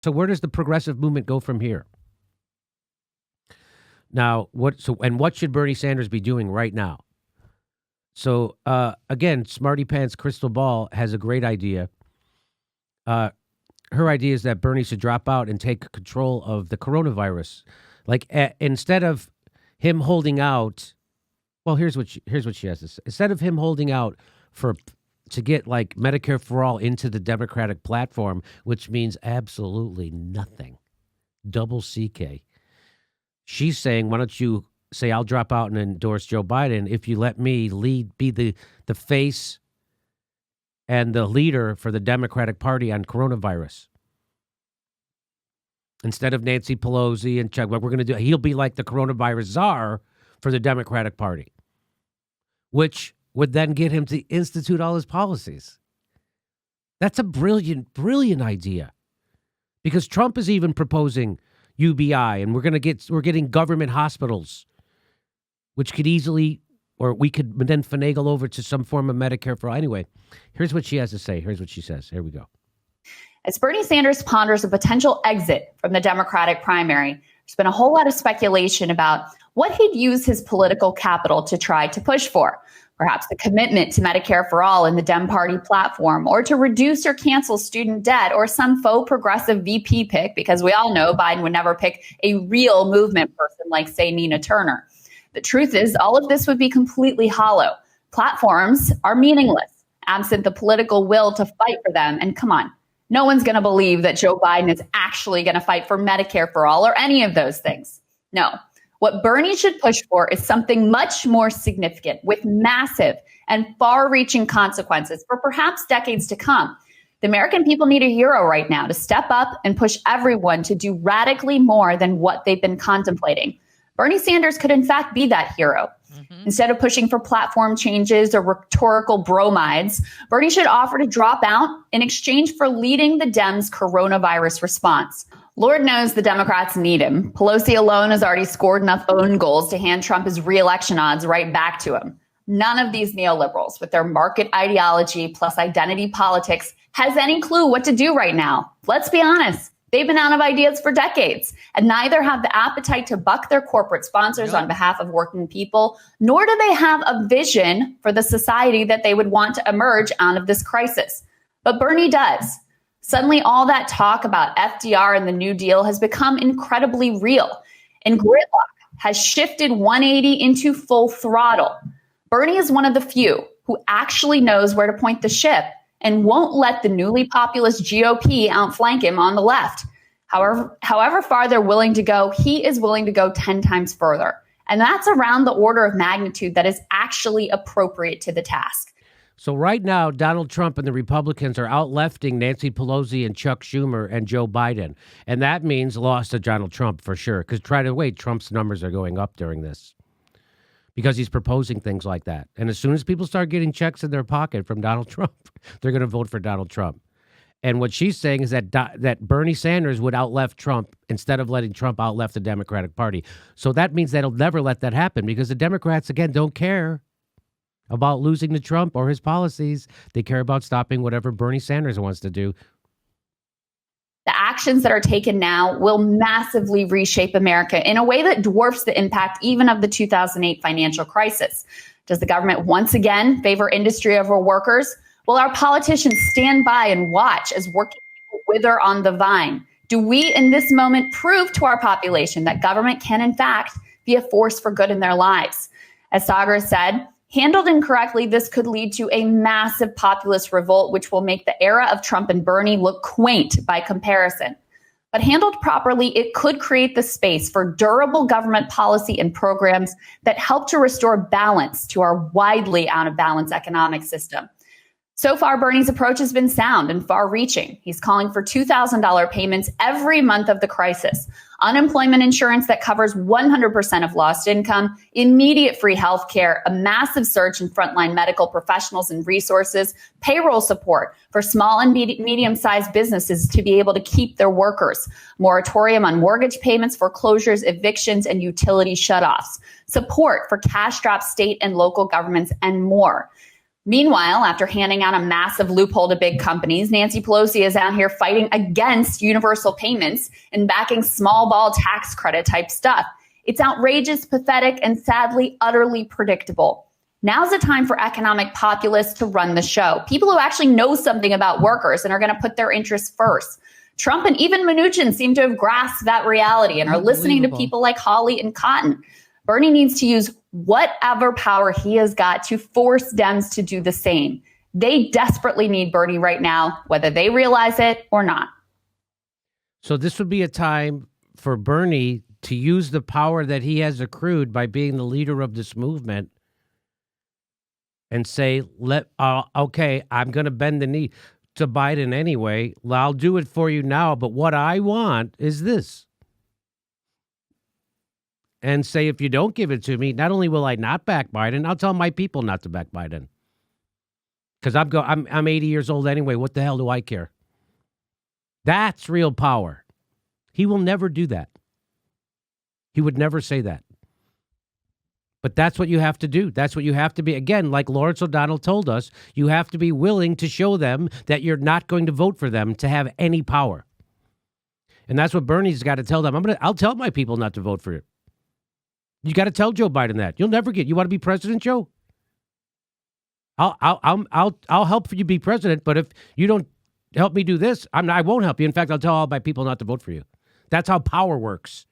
So where does the progressive movement go from here? Now, what should Bernie Sanders be doing right now? So, again, Smarty Pants Crystal Ball has a great idea. Her idea is that Bernie should drop out and take control of the coronavirus. Like, instead of him holding out, well, here's what she has to say. Instead of him holding out to get like Medicare for all into the Democratic platform, which means absolutely nothing, double CK. She's saying, why don't you say I'll drop out and endorse Joe Biden if you let me be the face and the leader for the Democratic Party on coronavirus. Instead of Nancy Pelosi and Chuck, what we're going to do, he'll be like the coronavirus czar for the Democratic Party, which would then get him to institute all his policies. That's a brilliant, brilliant idea. Because Trump is even proposing UBI, and we're getting government hospitals, which could easily, or we could then finagle over to some form of Medicare for all. Anyway, here's what she has to say. Here's what she says. Here we go. As Bernie Sanders ponders a potential exit from the Democratic primary, there's been a whole lot of speculation about what he'd use his political capital to try to push for. Perhaps the commitment to Medicare for all in the Dem Party platform, or to reduce or cancel student debt, or some faux progressive VP pick, because we all know Biden would never pick a real movement person like, say, Nina Turner. The truth is, all of this would be completely hollow. Platforms are meaningless, absent the political will to fight for them. And come on, no one's going to believe that Joe Biden is actually going to fight for Medicare for all or any of those things. No. What Bernie should push for is something much more significant, with massive and far-reaching consequences for perhaps decades to come. The American people need a hero right now to step up and push everyone to do radically more than what they've been contemplating. Bernie Sanders could, in fact, be that hero. Instead of pushing for platform changes or rhetorical bromides, Bernie should offer to drop out in exchange for leading the Dems' coronavirus response. Lord knows the Democrats need him. Pelosi alone has already scored enough own goals to hand Trump his re-election odds right back to him. None of these neoliberals, with their market ideology plus identity politics, has any clue what to do right now. Let's be honest. They've been out of ideas for decades, and neither have the appetite to buck their corporate sponsors on behalf of working people, nor do they have a vision for the society that they would want to emerge out of this crisis. But Bernie does. Suddenly, all that talk about FDR and the New Deal has become incredibly real, and gridlock has shifted 180 into full throttle. Bernie is one of the few who actually knows where to point the ship and won't let the newly populist GOP outflank him on the left. However far they're willing to go, he is willing to go 10 times further. And that's around the order of magnitude that is actually appropriate to the task. So right now, Donald Trump and the Republicans are out-lefting Nancy Pelosi and Chuck Schumer and Joe Biden. And that means loss to Donald Trump for sure. Because Trump's numbers are going up during this, because he's proposing things like that. And as soon as people start getting checks in their pocket from Donald Trump, they're going to vote for Donald Trump. And what she's saying is that Bernie Sanders would outleft Trump instead of letting Trump outleft the Democratic Party. So that means that he'll never let that happen, because the Democrats, again, don't care about losing to Trump or his policies. They care about stopping whatever Bernie Sanders wants to do. The actions that are taken now will massively reshape America in a way that dwarfs the impact even of the 2008 financial crisis. Does the government once again favor industry over workers? Will our politicians stand by and watch as working people wither on the vine? Do we in this moment prove to our population that government can in fact be a force for good in their lives? As Sagar said, handled incorrectly, this could lead to a massive populist revolt, which will make the era of Trump and Bernie look quaint by comparison. But handled properly, it could create the space for durable government policy and programs that help to restore balance to our widely out of balance economic system. So far, Bernie's approach has been sound and far-reaching. He's calling for $2,000 payments every month of the crisis, unemployment insurance that covers 100% of lost income, immediate free health care, a massive surge in frontline medical professionals and resources, payroll support for small and medium-sized businesses to be able to keep their workers, moratorium on mortgage payments, foreclosures, evictions, and utility shutoffs, support for cash-strapped state and local governments, and more. Meanwhile, after handing out a massive loophole to big companies, Nancy Pelosi is out here fighting against universal payments and backing small ball tax credit type stuff. It's outrageous, pathetic, and sadly, utterly predictable. Now's the time for economic populists to run the show. People who actually know something about workers and are going to put their interests first. Trump and even Mnuchin seem to have grasped that reality and are listening to people like Hawley and Cotton. Bernie needs to use whatever power he has got to force Dems to do the same. They desperately need Bernie right now, whether they realize it or not. So this would be a time for Bernie to use the power that he has accrued by being the leader of this movement and say, okay, I'm going to bend the knee to Biden anyway. I'll do it for you now, but what I want is this. And say, if you don't give it to me, not only will I not back Biden, I'll tell my people not to back Biden. Because I'm 80 years old anyway. What the hell do I care? That's real power. He will never do that. He would never say that. But that's what you have to do. That's what you have to be. Again, like Lawrence O'Donnell told us, you have to be willing to show them that you're not going to vote for them to have any power. And that's what Bernie's got to tell them. I'll tell my people not to vote for you. You got to tell Joe Biden that. You'll never get. You want to be president, Joe? I'll help you be president. But if you don't help me do this, I won't help you. In fact, I'll tell all my people not to vote for you. That's how power works.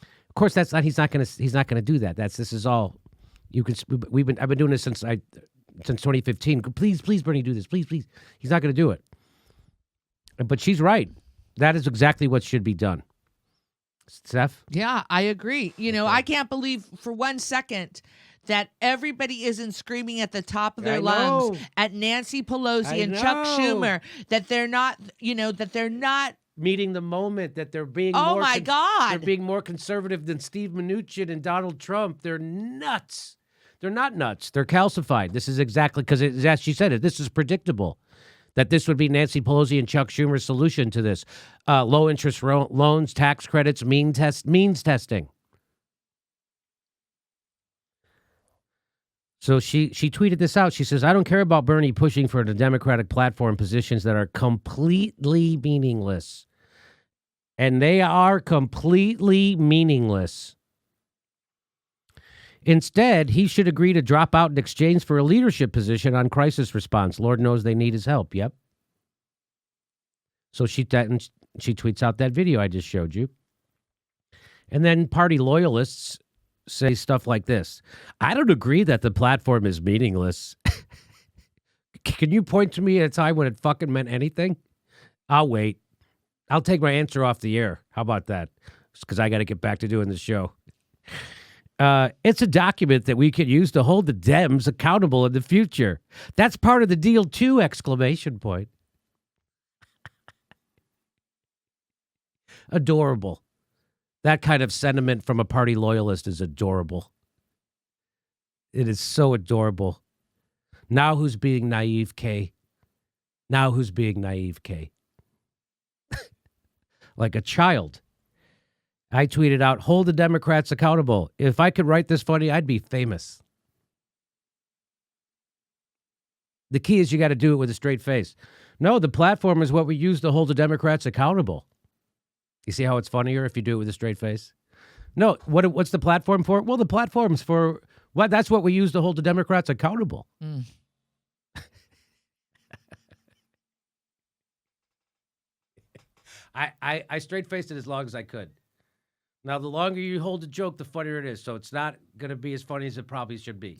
Of course, that's not. He's not going to do that. This is all. I've been doing this since 2015. Please, Bernie, do this. Please. He's not going to do it. But she's right. That is exactly what should be done. Steph? Yeah, I agree. I can't believe for 1 second that everybody isn't screaming at the top of their lungs at Nancy Pelosi and Chuck Schumer that they're not, meeting the moment, that they're being they're being more conservative than Steve Mnuchin and Donald Trump. They're nuts. They're not nuts. They're calcified. This is exactly because, as she said, this is predictable. That this would be Nancy Pelosi and Chuck Schumer's solution to this. Low interest loans, tax credits, means testing. So she tweeted this out. She says, I don't care about Bernie pushing for the Democratic platform positions that are completely meaningless. And they are completely meaningless. Instead, he should agree to drop out in exchange for a leadership position on crisis response. Lord knows they need his help. Yep. So she tweets out that video I just showed you. And then party loyalists say stuff like this. I don't agree that the platform is meaningless. Can you point to me at a time when it fucking meant anything? I'll wait. I'll take my answer off the air. How about that? Because I got to get back to doing the show. It's a document that we can use to hold the Dems accountable in the future. That's part of the deal too, exclamation point. Adorable. That kind of sentiment from a party loyalist is adorable. It is so adorable. Now who's being naive, Kay? Now who's being naive, Kay? Like a child. I tweeted out, hold the Democrats accountable. If I could write this funny, I'd be famous. The key is you got to do it with a straight face. No, the platform is what we use to hold the Democrats accountable. You see how it's funnier if you do it with a straight face? No, what's the platform for? Well, the platform's for, that's what we use to hold the Democrats accountable. Mm. I straight-faced it as long as I could. Now, the longer you hold the joke, the funnier it is. So it's not going to be as funny as it probably should be.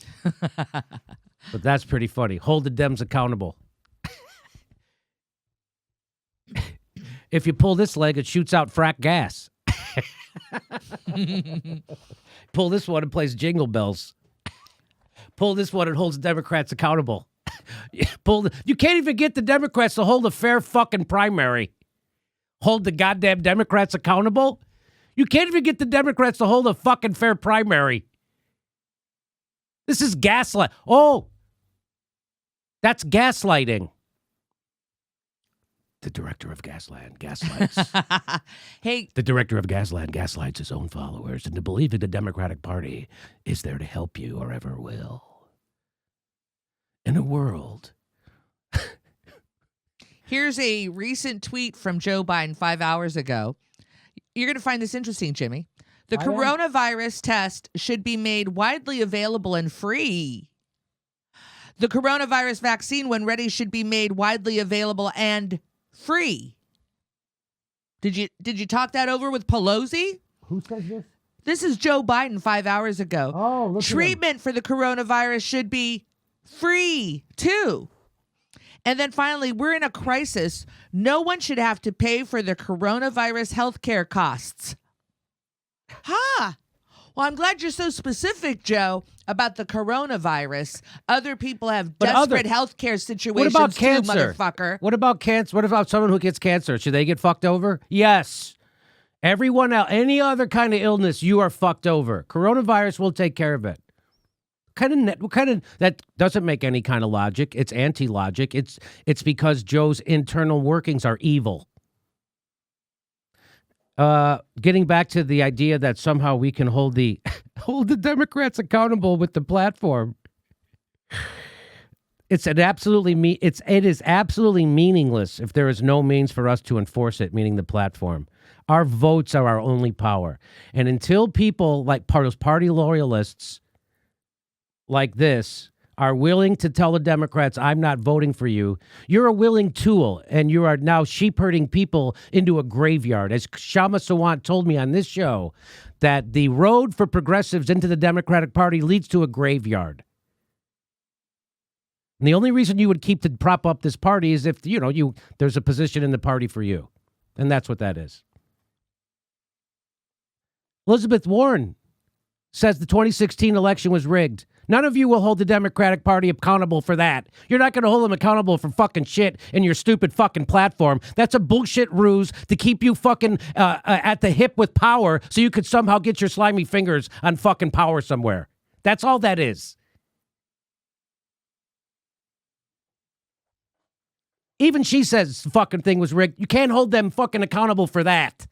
But that's pretty funny. Hold the Dems accountable. If you pull this leg, it shoots out frack gas. Pull this one, it plays jingle bells. Pull this one, it holds the Democrats accountable. You can't even get the Democrats to hold a fair fucking primary. Hold the goddamn Democrats accountable? You can't even get the Democrats to hold a fucking fair primary. This is gaslight. Oh, that's gaslighting. The director of Gasland gaslights. Hey. The director of Gasland gaslights his own followers into believing the Democratic Party is there to help you or ever will. in a world. Here's a recent tweet from Joe Biden 5 hours ago. You're going to find this interesting, Jimmy. The coronavirus test should be made widely available and free. The coronavirus vaccine, when ready, should be made widely available and free. Did you talk that over with Pelosi? Who says this? This is Joe Biden 5 hours ago. Oh, look Treatment for the coronavirus should be free, too. And then finally, we're in a crisis. No one should have to pay for the coronavirus healthcare costs. Ha! Well, I'm glad you're so specific, Joe, about the coronavirus. Other people have desperate healthcare situations. What about cancer? Too, motherfucker. What about cancer? What about someone who gets cancer? Should they get fucked over? Yes. Everyone else, any other kind of illness, you are fucked over. Coronavirus will take care of it. That doesn't make any kind of logic. It's anti-logic. It's because Joe's internal workings are evil. Getting back to the idea that somehow we can hold the Democrats accountable with the platform. It is absolutely meaningless if there is no means for us to enforce it, meaning the platform. Our votes are our only power. And until people like those party loyalists like this are willing to tell the Democrats, I'm not voting for you, you're a willing tool, and you are now sheep-herding people into a graveyard. As Shama Sawant told me on this show, that the road for progressives into the Democratic Party leads to a graveyard. And the only reason you would keep to prop up this party is if, there's a position in the party for you. And that's what that is. Elizabeth Warren says the 2016 election was rigged. None of you will hold the Democratic Party accountable for that. You're not going to hold them accountable for fucking shit in your stupid fucking platform. That's a bullshit ruse to keep you fucking at the hip with power so you could somehow get your slimy fingers on fucking power somewhere. That's all that is. Even she says the fucking thing was rigged. You can't hold them fucking accountable for that.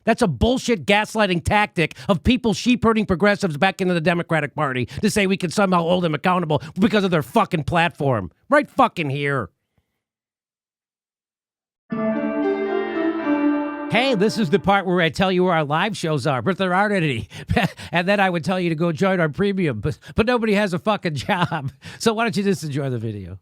That's a bullshit gaslighting tactic of people sheep-herding progressives back into the Democratic Party to say we can somehow hold them accountable because of their fucking platform. Right fucking here. Hey, this is the part where I tell you where our live shows are, but there aren't any. And then I would tell you to go join our premium, but nobody has a fucking job. So why don't you just enjoy the video?